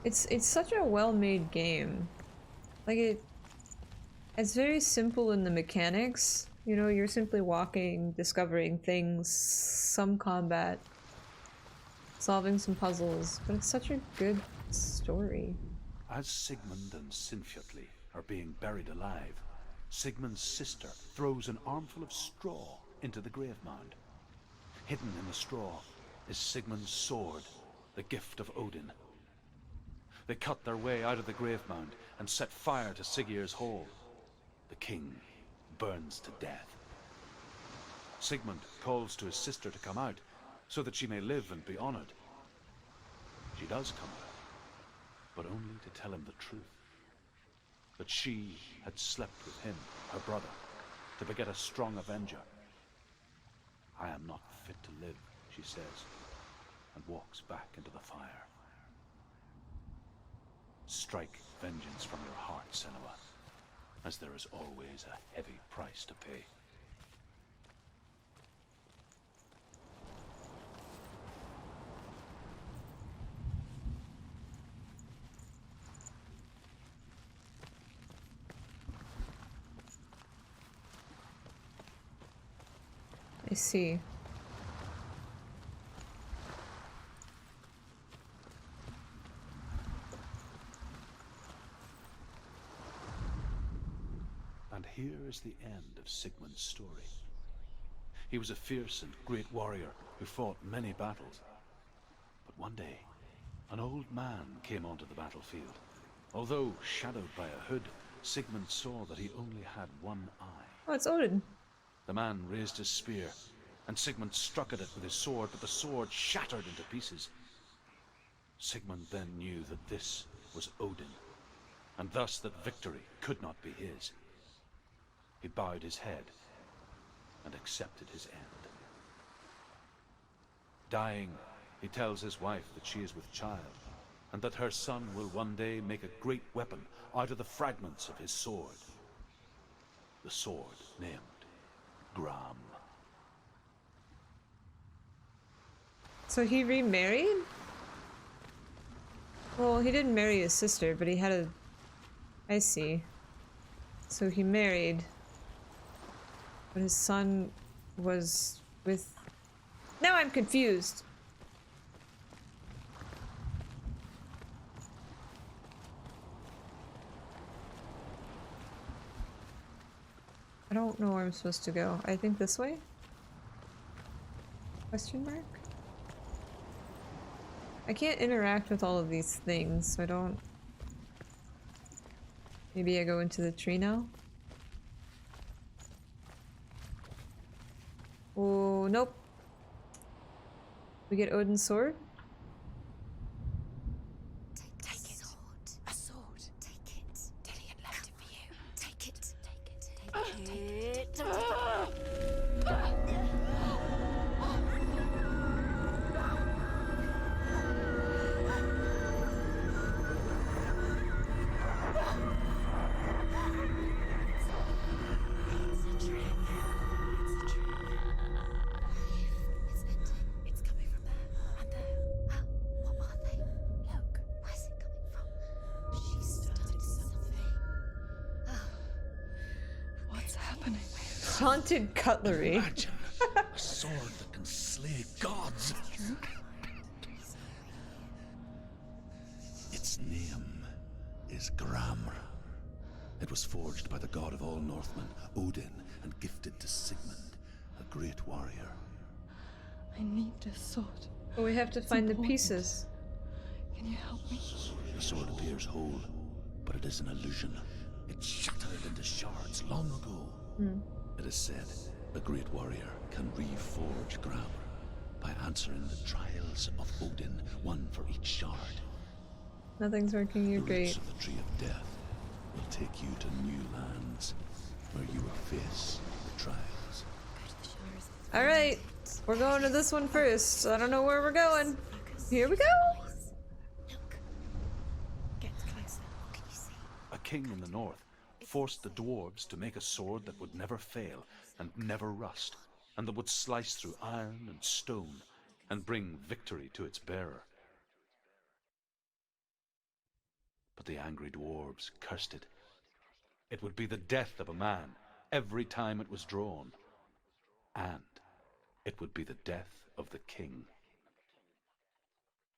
It's such a well-made game. Like it's very simple in the mechanics. You know, you're simply walking, discovering things, some combat, solving some puzzles, but it's such a good story. As Sigmund and Sinfjotli are being buried alive, Sigmund's sister throws an armful of straw into the grave mound. Hidden in the straw is Sigmund's sword, the gift of Odin. They cut their way out of the grave mound and set fire to Siggeir's hall. The king burns to death. Sigmund calls to his sister to come out so that she may live and be honored. She does come out, but only to tell him the truth. That she had slept with him, her brother, to beget a strong avenger. I am not fit to live, she says, and walks back into the fire. Strike vengeance from your heart, Senua, as there is always a heavy price to pay. I see. And here is the end of Sigmund's story. He was a fierce and great warrior who fought many battles. But one day, an old man came onto the battlefield. Although shadowed by a hood, Sigmund saw that he only had one eye. Oh, it's Odin. The man raised his spear, and Sigmund struck at it with his sword, but the sword shattered into pieces. Sigmund then knew that this was Odin, and thus that victory could not be his. He bowed his head and accepted his end. Dying, he tells his wife that she is with child, and that her son will one day make a great weapon out of the fragments of his sword. The sword named Gram. So he remarried? Well, he didn't marry his sister, but he had a... I see. So he married, but his son was with... Now I'm confused! I don't know where I'm supposed to go. I think this way? Question mark? I can't interact with all of these things, so I don't... Maybe I go into the tree now? Oh, nope. We get Odin's sword? Take it. A sword. Take it. Dillian left it for you. Take it. Take it. Haunted cutlery. Imagine a sword that can slay gods. Its name is Gram. It was forged by the god of all Northmen, Odin, and gifted to Sigmund, a great warrior. I need this sword. But we have to find the pieces. Can you help me? The sword appears whole, but it is an illusion. It shattered into shards long ago. It is said a great warrior can reforge Gram by answering the trials of Odin, one for each shard. Nothing's working, you're The great. roots of the tree of death will take you to new lands where you will face the trials. Alright, we're going to this one first. I don't know where we're going. Here we go! Look. Get closer. Can you see? A king in the north forced the dwarves to make a sword that would never fail and never rust, and that would slice through iron and stone and bring victory to its bearer. But the angry dwarves cursed it. It would be the death of a man every time it was drawn. And it would be the death of the king.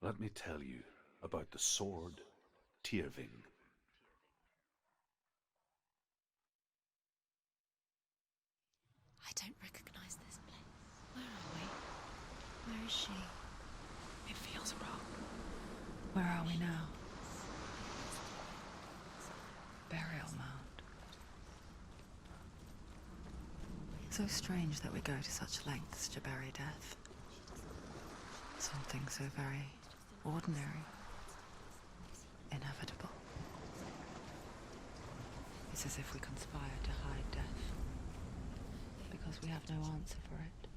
Let me tell you about the sword Tyrving. I don't recognize this place. Where are we? Where is she? It feels wrong. Where are we now? Burial mound. So strange that we go to such lengths to bury death. Something so very ordinary, inevitable. It's as if we conspire to hide death, because we have no answer for it.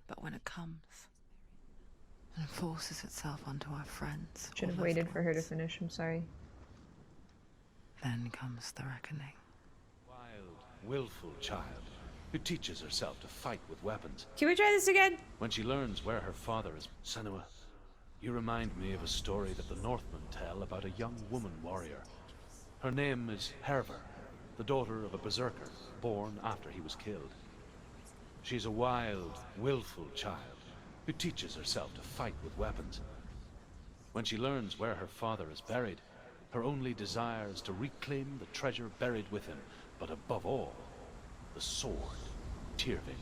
But when it comes and forces itself onto our friends, Should or have loved waited for her to ones, finish, I'm sorry. then comes the reckoning. Wild, willful child who teaches herself to fight with weapons. Can we try this again? When she learns where her father is, Senua, you remind me of a story that the Northmen tell about a young woman warrior. Her name is Herver, the daughter of a berserker born after he was killed. She's a wild, willful child who teaches herself to fight with weapons. When she learns where her father is buried, her only desire is to reclaim the treasure buried with him, but above all, the sword Tyrving.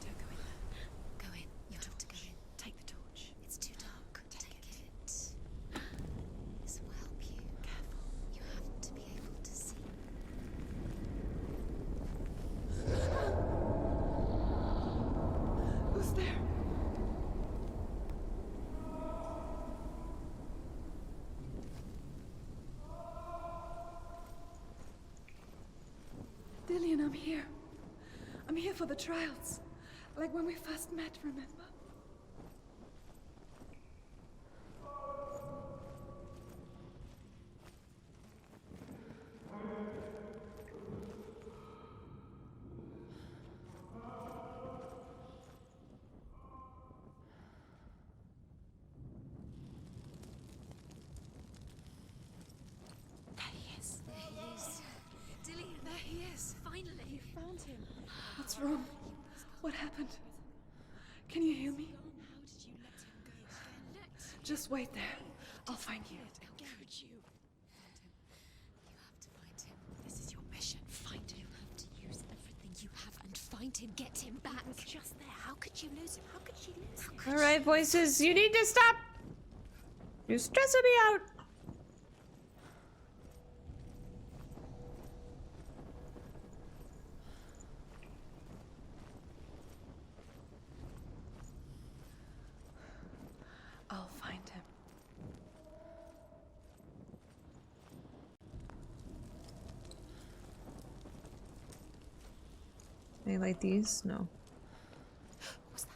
Don't go in there. Go in. You have to go in. Take the torch. It's too dark. Take it. This will help you. Careful. You have to be able to see. Who's there? Dillian, I'm here. I'm here for the trials. Like when we first met, remember? There he is. There he is. Dillian, there he is. Finally. You found him. What's wrong? What happened? Can you hear me? How did you let him go? Just wait there. I'll find you. How could you? You have to find him. This is your mission. Find him. You have to use everything you have and find him. Get him back. He was just there. How could you lose him? How could you lose him? Alright, voices, you need to stop! You're stressing me out! I'll find him. Can I light these? No. What's that?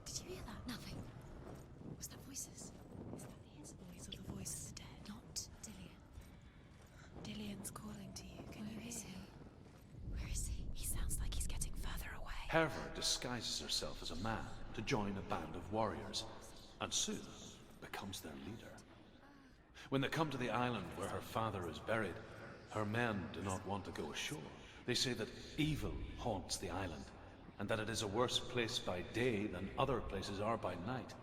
Did you hear that? Nothing. Was that voices? Is that his voice or the voice of the dead? Not Dillian. Dillian's calling to you. Can you Where hear is he? him? Where is he? He sounds like he's getting further away. Herver disguises herself as a man to join a band of warriors, and soon becomes their leader. When they come to the island where her father is buried, her men do not want to go ashore. They say that evil haunts the island, and that it is a worse place by day than other places are by night.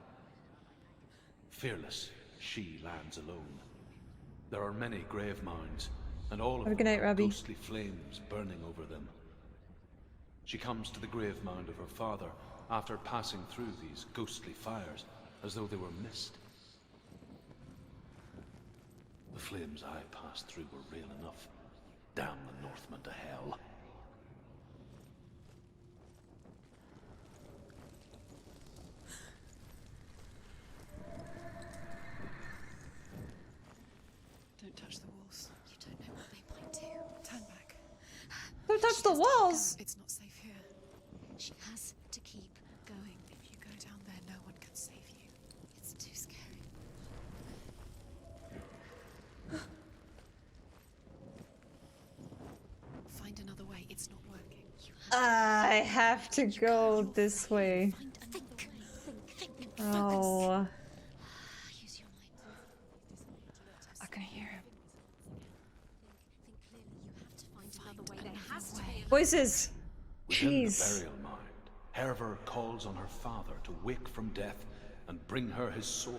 Fearless, she lands alone. There are many grave mounds, and all of Have a good them night, have Robbie. ghostly flames burning over them. She comes to the grave mound of her father after passing through these ghostly fires as though they were mist. The flames I passed through were real enough. Damn the Northmen to hell. Don't touch the walls. You don't know what they might do. Turn back. Don't touch the walls! It's not safe here. She has to keep going. If you go down there, no one can save you. It's too scary. Find another way. It's not working. You have I have to go this way. to think. Think. Oh. Use your mind. I can hear him. Think clearly. You have to find another way. There has to be Voices! Within the Jeez. burial mound, Herver calls on her father to wake from death and bring her his sword.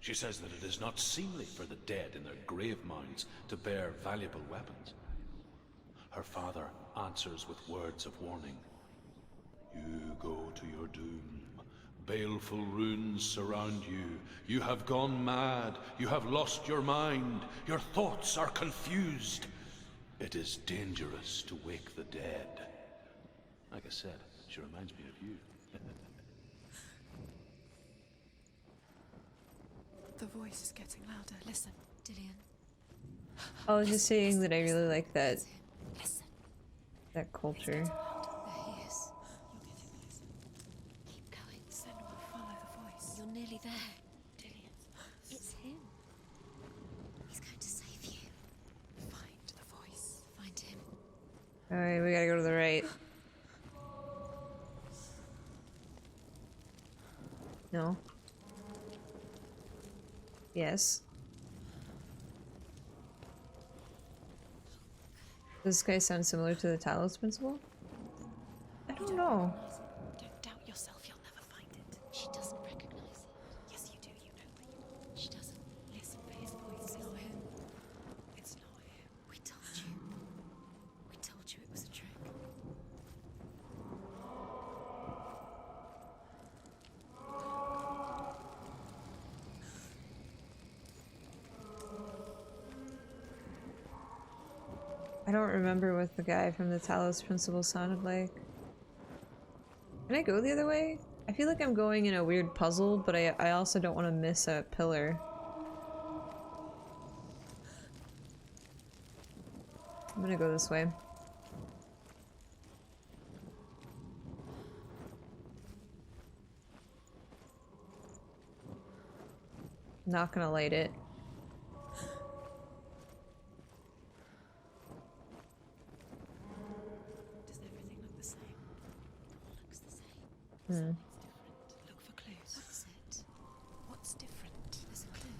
She says that it is not seemly for the dead in their grave mounds to bear valuable weapons. Her father answers with words of warning. You go to your doom. Baleful runes surround you. You have gone mad. You have lost your mind. Your thoughts are confused. It is dangerous to wake the dead. Like I said, she reminds me of you. The voice is getting louder. Listen. Dillian. I was just saying that I really like that Listen. culture. There he is. You're getting closer. Keep going. Senua, follow the voice. You're nearly there. Dillian, It's him. He's going to save you. find the voice. Find him. Alright, we gotta go to the right. No. Yes. Does this guy sound similar to the Talos principle? I don't know. Don't doubt yourself. You'll never find it. She doesn't recognize it. Yes, you do. You know where you She doesn't. listen for his voice. It's not him. It's not him. We told you. We told you it was a trick. I don't remember what the guy from the Talos principle sounded like. Can I go the other way? I feel like I'm going in a weird puzzle, but I also don't want to miss a pillar. I'm gonna go this way. Not gonna light it. Does everything look the same? It all looks the same. Hmm. Look for clues. That's it. What's different? There's a clue.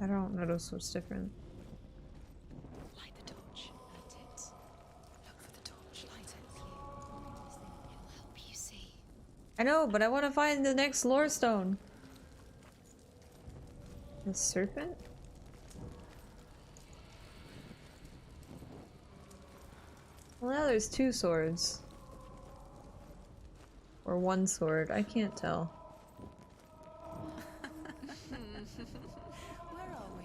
I don't notice what's different. Light the torch. Light it. Look for the torch. Light it. It'll help you see. I know, but I want to find the next lore stone. The serpent? Well, now there's two swords. Or one sword. I can't tell. Where are we?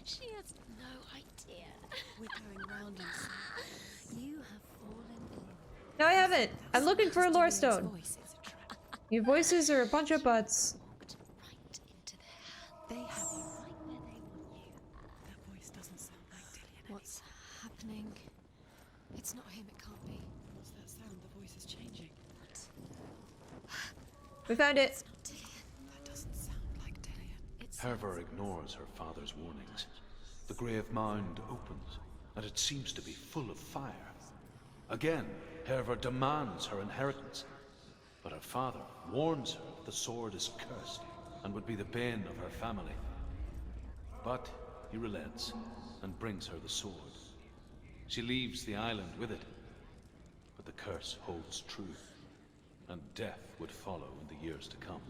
She has no idea. We're going round and You have fallen in. No, I haven't. I'm looking for a lore stone. voice is a trap. Your voices are a bunch of butts. Walked right into their hands. They have you. Right where they want you. That voice doesn't sound like Dillian. What's happening? It's not him, it can't be. What's that sound? The voice is changing. We found it. It's not Dillian. That doesn't sound like Dillian. It's Herver ignores her father's warnings. The grave mound opens, and it seems to be full of fire. Again, Herver demands her inheritance, but her father warns her that the sword is cursed and would be the bane of her family. But he relents and brings her the sword. She leaves the island with it. But the curse holds true, and death would follow in the years to come.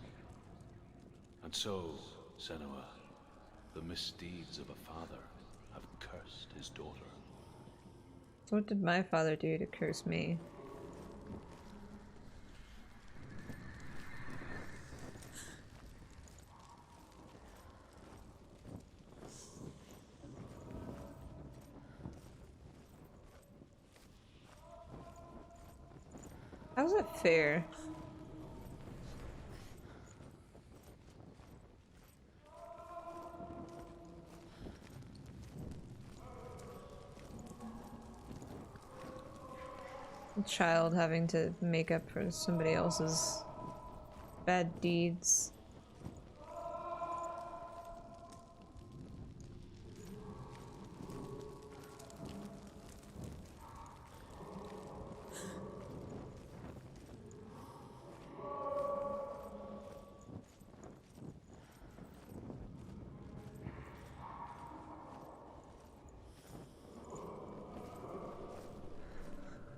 And so, Senua, the misdeeds of a father have cursed his daughter. So what did my father do to curse me? How's it fair? A child having to make up for somebody else's bad deeds.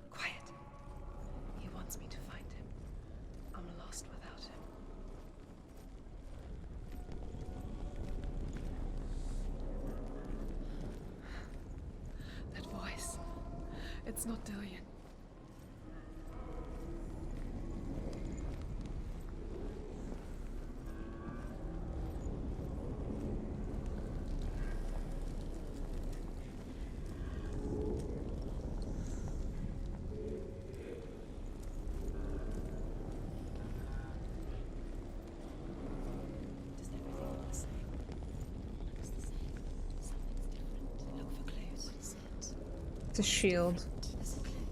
Quiet. He wants me to find him. I'm lost without him. That voice. It's not Dillian. Does everything look the same? Looks the same. Something's different. Look for clues. What is it? It's a shield. There's a clue.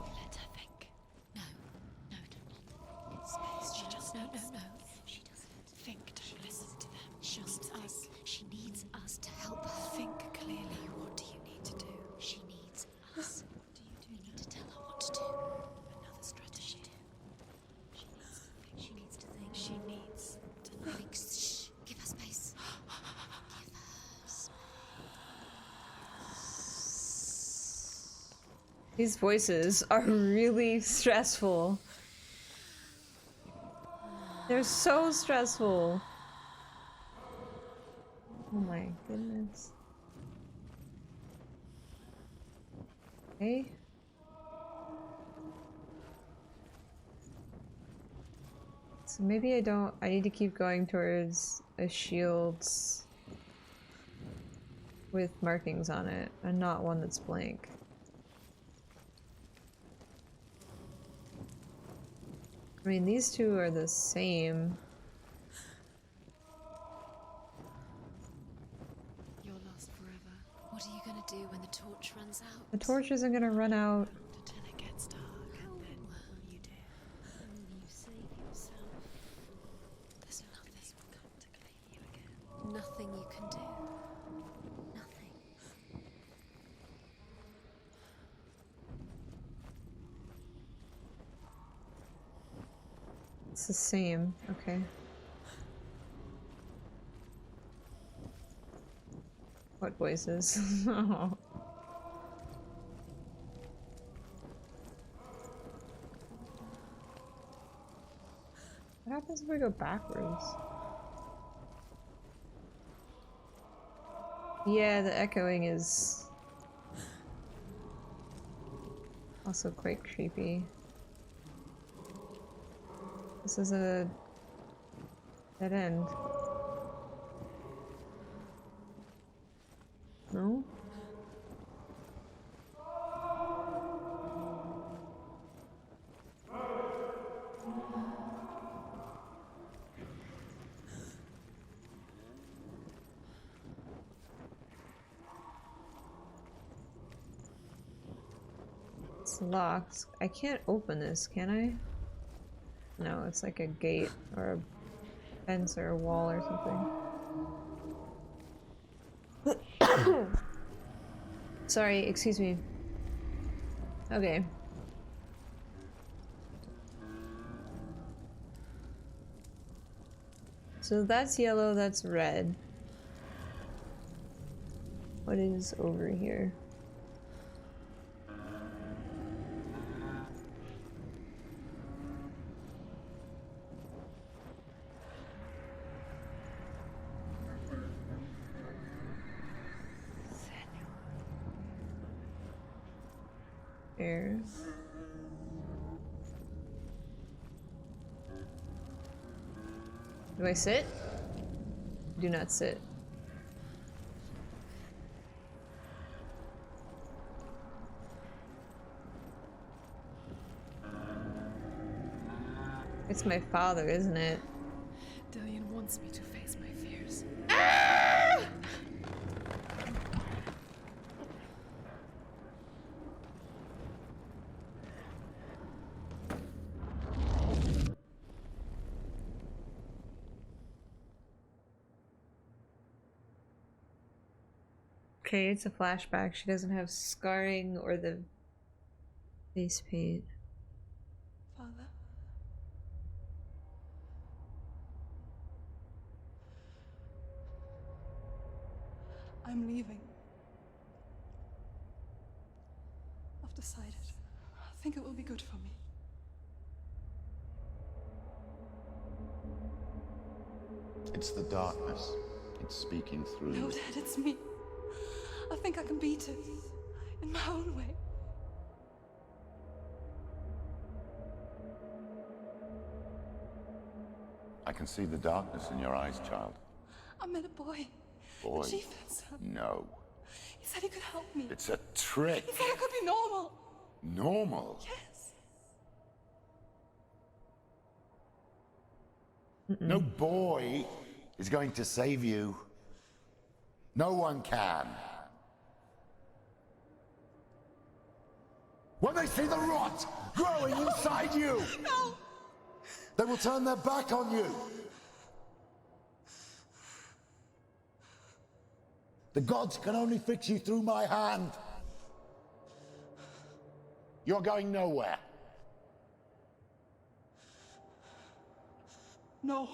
Let her think. No. No, don't. Space. She just no. She doesn't think. Don't listen to them. She needs us. She needs us to help her. Think clearly. What do you need to do? She needs us. What do you do? We need to tell her what to do. Another strategy. She needs to think. She needs to Think. Shh. Give her space. Give her space. These voices are really stressful. They're so stressful. Oh my goodness. Okay. So maybe I need to keep going towards a shield with markings on it and not one that's blank. I mean, these two are the same. You're lost forever What are you gonna do when the torch runs out? The torch isn't gonna run out. until it gets dark, and then what will you do? You save yourself. There's nothing. This will come to claim you again. Nothing you can do. Nothing. It's the same. Okay. What voices? Oh. What happens if we go backwards? Yeah, the echoing is also quite creepy. This is a dead end. No? It's locked. I can't open this, can I? No, it's like a gate or a fence or a wall or something. Sorry, excuse me. Okay. So that's yellow, that's red. What is over here? There. Do I sit? Do not sit. It's my father, isn't it? Dillian wants me to face my fears. Okay, it's a flashback. She doesn't have scarring or the face paint. Father? I'm leaving. I've decided. I think it will be good for me. It's the darkness. It's speaking through No, you. Dad, it's me. I think I can beat it. In my own way. I can see the darkness in your eyes, child. I met a boy. Boy. The chief son. No. He said he could help me. It's a trick. He said I could be normal. Normal. Yes. No boy is going to save you. No one can. When they see the rot growing inside you, No! they will turn their back on you. The gods can only fix you through my hand. You're going nowhere. No.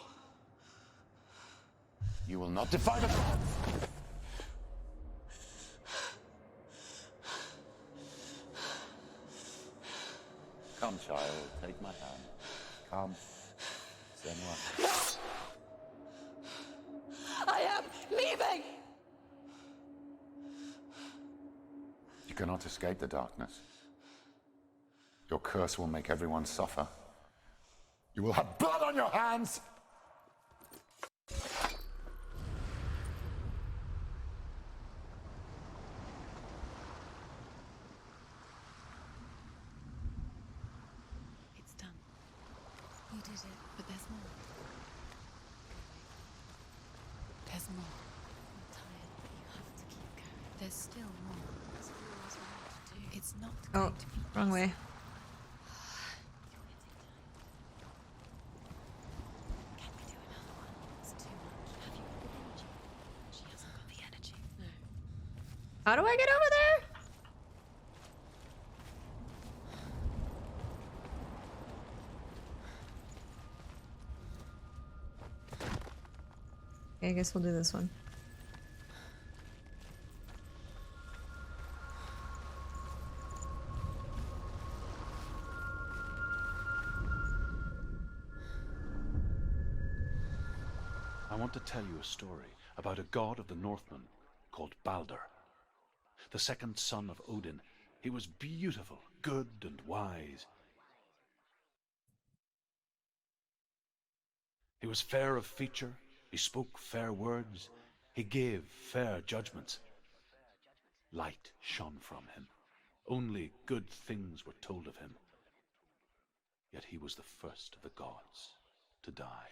You will not defy the gods. Come, child, take my hand. Come. Senua. I am leaving! You cannot escape the darkness. Your curse will make everyone suffer. You will have blood on your hands! It's done. You did it. But there's more. There's more. I'm tired, but you have to keep going. There's still more. There's always more to do. It's not Oh, going to be wrong way. Can we do another one? It's too much. Have you got the energy? She hasn't got the energy. No. How do I get over there? Okay, I guess we'll do this one. I want to tell you a story about a god of the Northmen called Balder. The second son of Odin. He was beautiful, good, and wise. He was fair of feature, he spoke fair words, he gave fair judgments. Light shone from him. Only good things were told of him. Yet he was the first of the gods to die.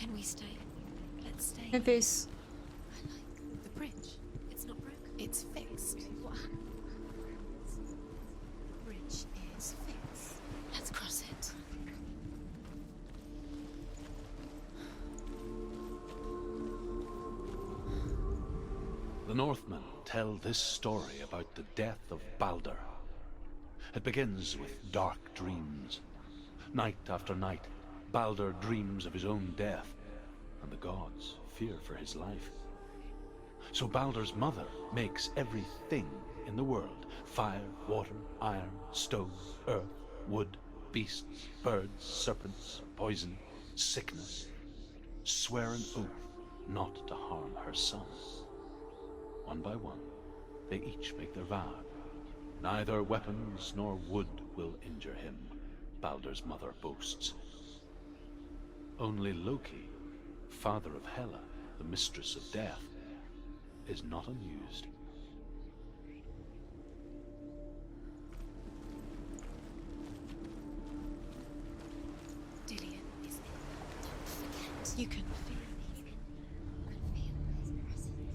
Can we stay? Let's stay. My face. I like the bridge. It's not broken. It's fixed. What happened? The bridge is fixed. Let's cross it. The Northmen tell this story about the death of Baldur. It begins with dark dreams. Night after night, Baldur dreams of his own death, and the gods fear for his life. So Baldur's mother makes everything in the world: fire, water, iron, stone, earth, wood, beasts, birds, serpents, poison, sickness, swear an oath not to harm her son. One by one, they each make their vow. Neither weapons nor wood will injure him, Baldur's mother boasts. Only Loki, father of Hela, the mistress of death, is not amused. Dillion is in. Don't forget. You can feel it.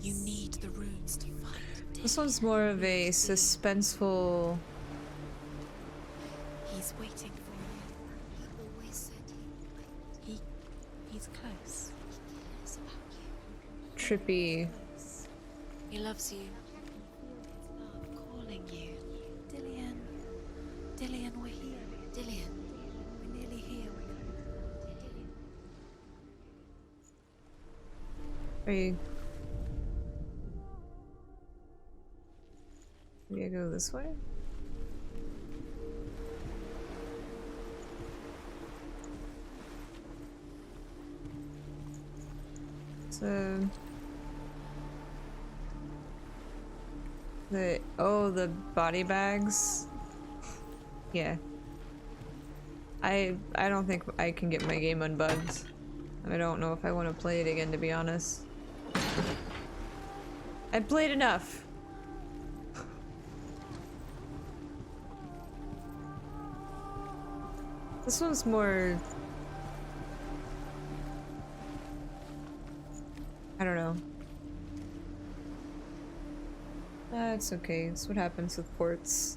You need the runes to fight. This one's more of a suspenseful. He's waiting for you. He always said he's close. He cares about you. Trippy. He loves you. Love calling you. Dillion. Dillion, we're here. Dillion. We're nearly here. Are you? Do you go this way? So the body bags. Yeah. I don't think I can get my game unbugged. I don't know if I want to play it again, to be honest. I played enough. This one's more... I don't know. It's okay. It's what happens with ports.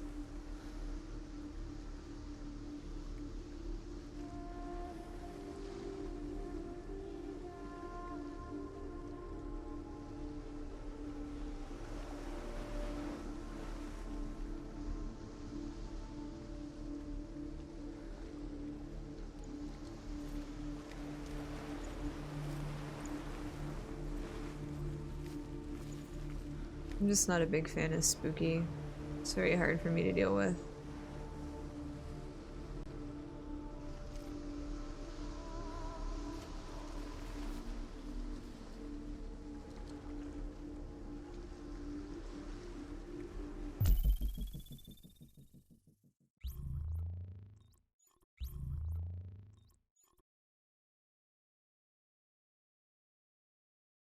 I'm just not a big fan of spooky. It's very hard for me to deal with.